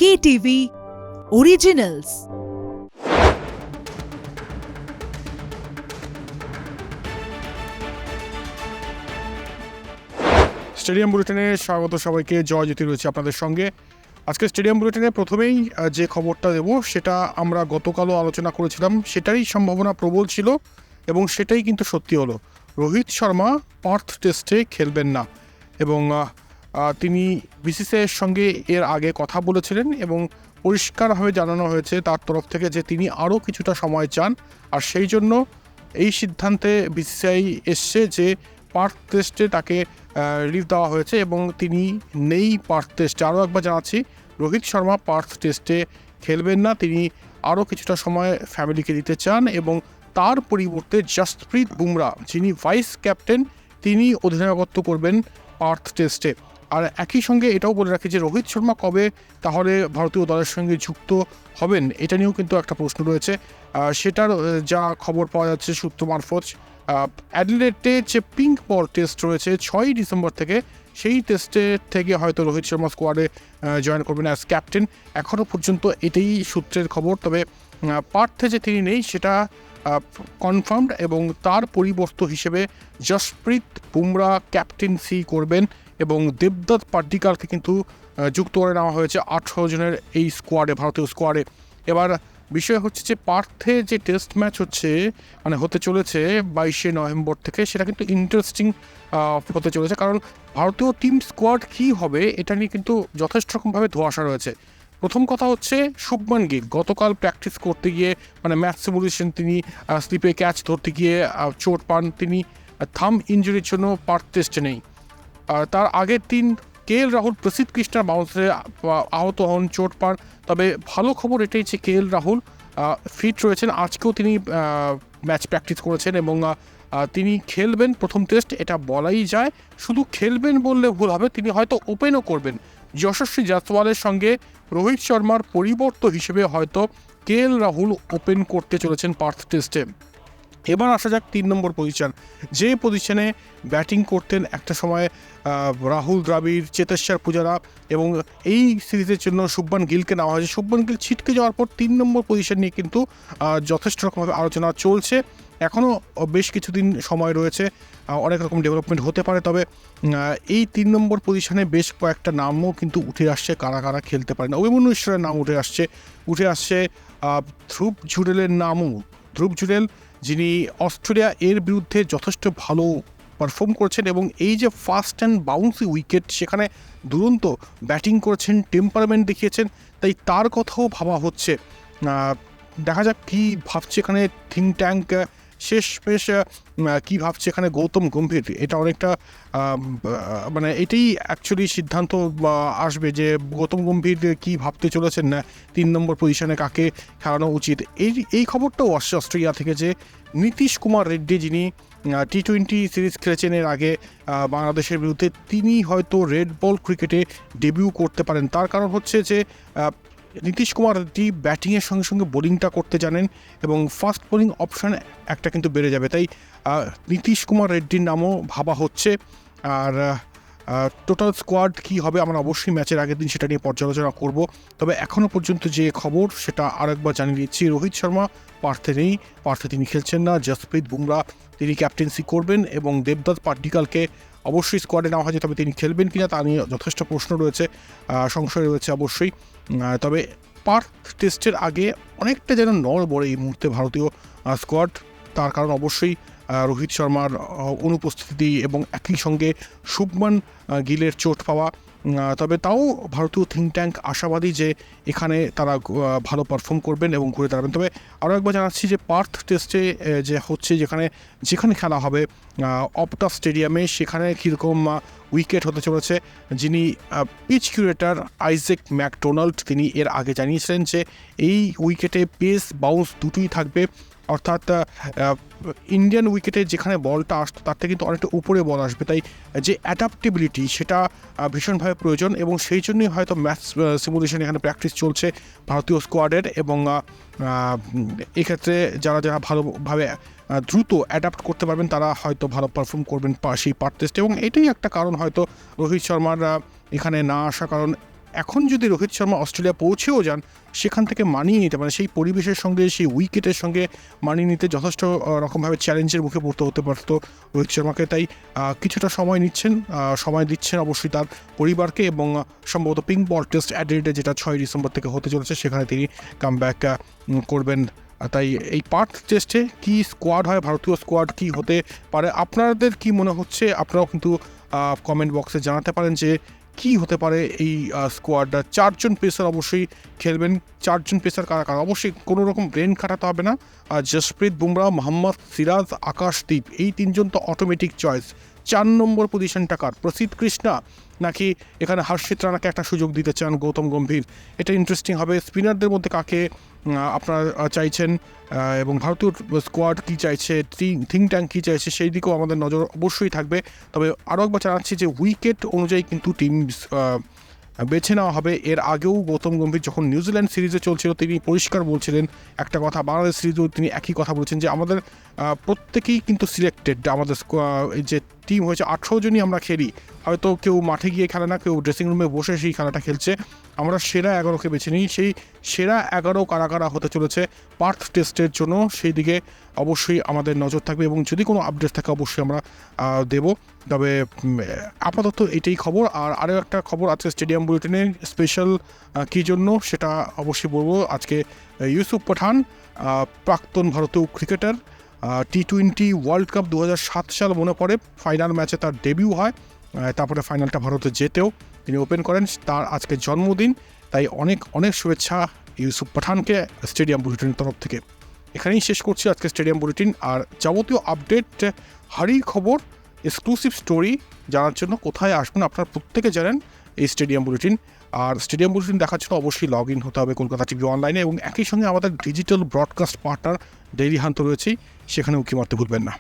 KTV Originals। Stadium বুলেটিনে স্বাগত সবাইকে। জয় জ্যোতি রয়েছে আপনাদের সঙ্গে। আজকে স্টেডিয়াম বুলেটিনে প্রথমেই যে খবরটা দেব সেটা আমরা গতকালও আলোচনা করেছিলাম, সেটারই সম্ভাবনা প্রবল ছিল এবং সেটাই কিন্তু সত্যি হলো। রোহিত শর্মা পার্থ টেস্টে খেলবেন না এবং তিনি বিসিসিআইয়ের সঙ্গে এর আগে কথা বলেছিলেন এবং পরিষ্কারভাবে জানানো হয়েছে তার তরফ থেকে যে তিনি আরও কিছুটা সময় চান, আর সেই জন্য এই সিদ্ধান্তে বিসিসিআই এসছে যে পার্থ টেস্টে তাকে রিলিভ দেওয়া হয়েছে এবং তিনি নেই পার্থ টেস্টে। আরও একবার জানাচ্ছি, রোহিত শর্মা পার্থ টেস্টে খেলবেন না, তিনি আরও কিছুটা সময় ফ্যামিলিকে দিতে চান এবং তার পরিবর্তে জসপ্রীত বুমরা, যিনি ভাইস ক্যাপ্টেন, তিনি অধিনায়কত্ব করবেন পার্থ টেস্টে। আর একই সঙ্গে এটাও বলে রাখি যে রোহিত শর্মা কবে তাহলে ভারতীয় দলের সঙ্গে যুক্ত হবেন, এটা নিয়েও কিন্তু একটা প্রশ্ন রয়েছে। সেটার যা খবর পাওয়া যাচ্ছে সূত্র মারফত, অ্যাডিলেডে যে পিঙ্ক বল টেস্ট রয়েছে 6ই ডিসেম্বর থেকে, সেই টেস্টের থেকে হয়তো রোহিত শর্মা স্কোয়াডে জয়েন করবেন অ্যাজ ক্যাপ্টেন। এখনও পর্যন্ত এটাই সূত্রের খবর, তবে পার্থে যে তিনি নেই সেটা কনফার্মড এবং তার পরিবর্তে হিসেবে জসপ্রীত বুমরা ক্যাপ্টেন্সি করবেন এবং দেবদত্ত পাড্ডিকালকে কিন্তু যুক্ত করে নেওয়া হয়েছে 18 জনের এই স্কোয়াডে, ভারতীয় স্কোয়াডে। এবার বিষয় হচ্ছে যে পার্থে যে টেস্ট ম্যাচ হতে চলেছে 22শে নভেম্বর থেকে, সেটা কিন্তু ইন্টারেস্টিং হতে চলেছে, কারণ ভারতীয় টিম স্কোয়াড কী হবে এটা নিয়ে কিন্তু যথেষ্ট রকমভাবে ধোঁয়াশা রয়েছে। প্রথম কথা হচ্ছে শুভমান গিল গতকাল প্র্যাকটিস করতে গিয়ে ম্যাচ সিমুলেশন, তিনি স্লিপে ক্যাচ ধরতে গিয়ে চোট পান, তিনি থাম ইঞ্জুরির জন্য পার্থ টেস্টে নেই। তার আগের দিন KL রাহুল প্রসিদ্ধ কৃষ্ণার বাউন্সে আহত হন, চোট পান। তবে ভালো খবর এটাই যে KL রাহুল ফিট রয়েছেন, আজকেও তিনি ম্যাচ প্র্যাকটিস করেছেন এবং তিনি খেলবেন প্রথম টেস্ট, এটা বলাই যায়। শুধু খেলবেন বললে ভুল হবে, তিনি হয়তো ওপেনও করবেন। যশস্বী জয়সওয়ালের সঙ্গে রোহিত শর্মার পরিবর্তন হিসেবে হয়তো KL রাহুল ওপেন করতে চলেছেন পার্থ টেস্টে। এবার আসা যাক 3 নম্বর পজিশন, যে পজিশনে ব্যাটিং করতেন একটা সময় রাহুল দ্রাবিড়, চেতেশ্বর পূজারা, এবং এই সিরিজের জন্য শুভমান গিলকে নেওয়া হয়েছে। শুভমান গিল ছিটকে যাওয়ার পর 3 নম্বর পজিশন নিয়ে কিন্তু যথেষ্ট রকমভাবে আলোচনা চলছে। এখনও বেশ কিছুদিন সময় রয়েছে, অনেক রকম ডেভেলপমেন্ট হতে পারে। তবে এই 3 নম্বর পজিশনে বেশ কয়েকটা নামও কিন্তু উঠে আসছে, কারা কারা খেলতে পারেন। অভিমন্যু ঈশ্বরের নাম উঠে আসছে ধ্রুব জুরেলের নামও। ধ্রুব জুরেল, যিনি অস্ট্রেলিয়া এর বিরুদ্ধে যথেষ্ট ভালো পারফর্ম করেছেন এবং এই যে ফাস্ট অ্যান্ড বাউন্সি উইকেট, সেখানে দুরন্ত ব্যাটিং করেছেন, টেম্পারমেন্ট দেখিয়েছেন, তাই তার কথাও ভাবা হচ্ছে। দেখা যাক কী ভাবছে এখানে থিঙ্ক ট্যাঙ্ক, শেষ কী ভাবছে এখানে গৌতম গম্ভীর। এটা অনেকটা এটাই অ্যাকচুয়ালি সিদ্ধান্ত আসবে যে গৌতম গম্ভীর কী ভাবতে চলেছেন না 3 নম্বর পজিশনে কাকে খেলানো উচিত। এই খবরটাও আসছে অস্ট্রেলিয়া থেকে যে নীতিশ কুমার রেড্ডি, যিনি T20 সিরিজ খেলেছেন এর আগে বাংলাদেশের বিরুদ্ধে, তিনি হয়তো রেড বল ক্রিকেটে ডেবিউ করতে পারেন। তার কারণ হচ্ছে যে নীতিশ কুমার রেড্ডি ব্যাটিংয়ের সঙ্গে সঙ্গে বোলিংটা করতে জানেন এবং ফাস্ট বোলিং অপশান একটা কিন্তু বেড়ে যাবে, তাই নীতিশ কুমার রেড্ডির নামও ভাবা হচ্ছে। আর টোটাল স্কোয়াড কী হবে আমরা অবশ্যই ম্যাচের আগের দিন সেটা নিয়ে পর্যালোচনা করব। তবে এখনও পর্যন্ত যে খবর সেটা আরেকবার জানিয়ে দিচ্ছি, রোহিত শর্মা পার্থে নেই, পার্থে তিনি খেলছেন না। জসপ্রীত বুমরা তিনি ক্যাপ্টেন্সি করবেন এবং দেবদত্ত পাড্ডিকালকে অবশ্যই স্কোয়াডে নেওয়া হয়েছে, তবে তিনি খেলবেন কিনা তা নিয়ে যথেষ্ট প্রশ্ন রয়েছে, সংশয় রয়েছে অবশ্যই। তবে পার্থ টেস্টের আগে অনেকটা যেন নড়বড়ে এই মুহূর্তে ভারতীয় স্কোয়াড, তার কারণ অবশ্যই রোহিত শর্মার অনুপস্থিতি এবং একই সঙ্গে শুভমান গিলের চোট পাওয়া। তবে তাও ভারতীয় থিঙ্ক ট্যাঙ্ক আশাবাদী যে এখানে তারা ভালো পারফর্ম করবেন এবং ঘুরে দাঁড়াবেন। তবে আরও একবার জানাচ্ছি যে পার্থ টেস্টে যে হচ্ছে যেখানে খেলা হবে অপটা স্টেডিয়ামে, সেখানে কীরকম উইকেট হতে চলেছে, যিনি পিচ কিউরেটর আইজ্যাক ম্যাকডোনাল্ড, তিনি এর আগে জানিয়েছিলেন যে এই উইকেটে পেস বাউন্স দুটোই থাকবে, অর্থাৎ ইন্ডিয়ান উইকেটে যেখানে বলটা আসতো তার থেকে কিন্তু অনেকটা উপরে বল আসবে, তাই যে অ্যাডাপ্টেবিলিটি সেটা ভীষণভাবে প্রয়োজন এবং সেই জন্যই হয়তো ম্যাচ সিমুলেশন এখানে প্র্যাকটিস চলছে ভারতীয় স্কোয়াডের। এবং এক্ষেত্রে যারা ভালোভাবে দ্রুত অ্যাডাপ্ট করতে পারবেন তারা হয়তো ভালো পারফর্ম করবেন সেই পার্থ টেস্টে। এবং এটাই একটা কারণ হয়তো রোহিত শর্মার এখানে না আসা, কারণ এখন যদি রোহিত শর্মা অস্ট্রেলিয়া পৌঁছেও যান, সেখান থেকে মানিয়ে নিতে মানে সেই পরিবেশের সঙ্গে সেই উইকেটের সঙ্গে মানিয়ে নিতে যথেষ্ট রকমভাবে চ্যালেঞ্জের মুখে পড়তে হতে পারতো রোহিত শর্মাকে। তাই কিছুটা সময় নিচ্ছেন, সময় দিচ্ছেন অবশ্যই তার পরিবারকে, এবং সম্ভবত পিঙ্ক বল টেস্ট অ্যাডিলেডে যেটা 6 ডিসেম্বর থেকে হতে চলেছে সেখানে তিনি কামব্যাক করবেন। তাই এই পার্থ টেস্টে কি স্কোয়াড হয়, ভারতীয় স্কোয়াড কি হতে পারে, আপনাদের কি মনে হচ্ছে? আপনারাও কিন্তু কমেন্ট বক্সে জানাতে পারেন যে কি হতে পারে এই স্কোয়াডটা। 4 জন পেসার অবশ্যই খেলবেন। 4 জন পেসার কারা কারা? অবশ্যই কোনো রকম ব্রেন খাটাতে হবে না। জসপ্রীত বুমরা, মোহাম্মদ সিরাজ, আকাশদীপ, এই 3 জন তো অটোমেটিক চয়েস। 4 নম্বর পজিশনটা কার? প্রসিদ্ধ কৃষ্ণা, নাকি এখানে হর্ষিত রানাকে একটা সুযোগ দিতে চান গৌতম গম্ভীর? এটা ইন্টারেস্টিং হবে। স্পিনারদের মধ্যে কাকে আপনারা চাইছেন, এবং ভারতীয় স্কোয়াড কী চাইছে, থিঙ্ক ট্যাঙ্ক কী চাইছে, সেই দিকেও আমাদের নজর অবশ্যই থাকবে। তবে আরও একবার জানাচ্ছি যে উইকেট অনুযায়ী কিন্তু টিম বেছে নেওয়া হবে। এর আগেও গৌতম গম্ভীর যখন নিউজিল্যান্ড সিরিজে চলছিল তিনি পরিষ্কার বলছিলেন একটা কথা, বাংলাদেশ সিরিজেও তিনি একই কথা বলেছেন যে আমাদের প্রত্যেকেই কিন্তু সিলেক্টেড। আমাদের যে টিম হয়েছে 18 জনই আমরা খেলি, হয়তো কেউ মাঠে গিয়ে খেলে না, কেউ ড্রেসিং রুমে বসে সেই খেলাটা খেলছে। আমরা সেরা 11কে বেছে নিই। সেই সেরা 11 কারা কারা হতে চলেছে পার্থ টেস্টের জন্য, সেই দিকে অবশ্যই আমাদের নজর থাকবে, এবং যদি কোনো আপডেট থাকে অবশ্যই আমরা দেব। তবে আপাতত এটাই খবর। আর আরও একটা খবর আছে স্টেডিয়াম বুলেটিনে স্পেশাল কী জন্য সেটা অবশ্যই বলবো। আজকে ইউসুফ পাঠান, প্রাক্তন ভারতীয় ক্রিকেটার, T20 ওয়ার্ল্ড কাপ 2007 সাল মনে পড়ে, ফাইনাল ম্যাচে তার ডেবিউ হয়, তারপরে ফাইনালটা ভারতে যেতেও তিনি ওপেন করেন। তার আজকে জন্মদিন, তাই অনেক অনেক শুভেচ্ছা ইউসুফ পাঠানকে স্টেডিয়াম বুলেটিনের তরফ থেকে। এখানেই শেষ করছি আজকে স্টেডিয়াম বুলেটিন। আর যাবতীয় আপডেট, হারির খবর, এক্সক্লুসিভ স্টোরি জানার জন্য কোথায় আসবেন আপনারা প্রত্যেকে জানেন, এই স্টেডিয়াম বুলেটিন। আর স্টেডিয়াম বুলেটিন দেখার জন্য অবশ্যই লগ ইন হতে হবে কলকাতা টিভি অনলাইনে, এবং একই সঙ্গে আমাদের digital broadcast partner daily hunt রয়েছেই, সেখানে উঁকি মারতে ভুলবেন না।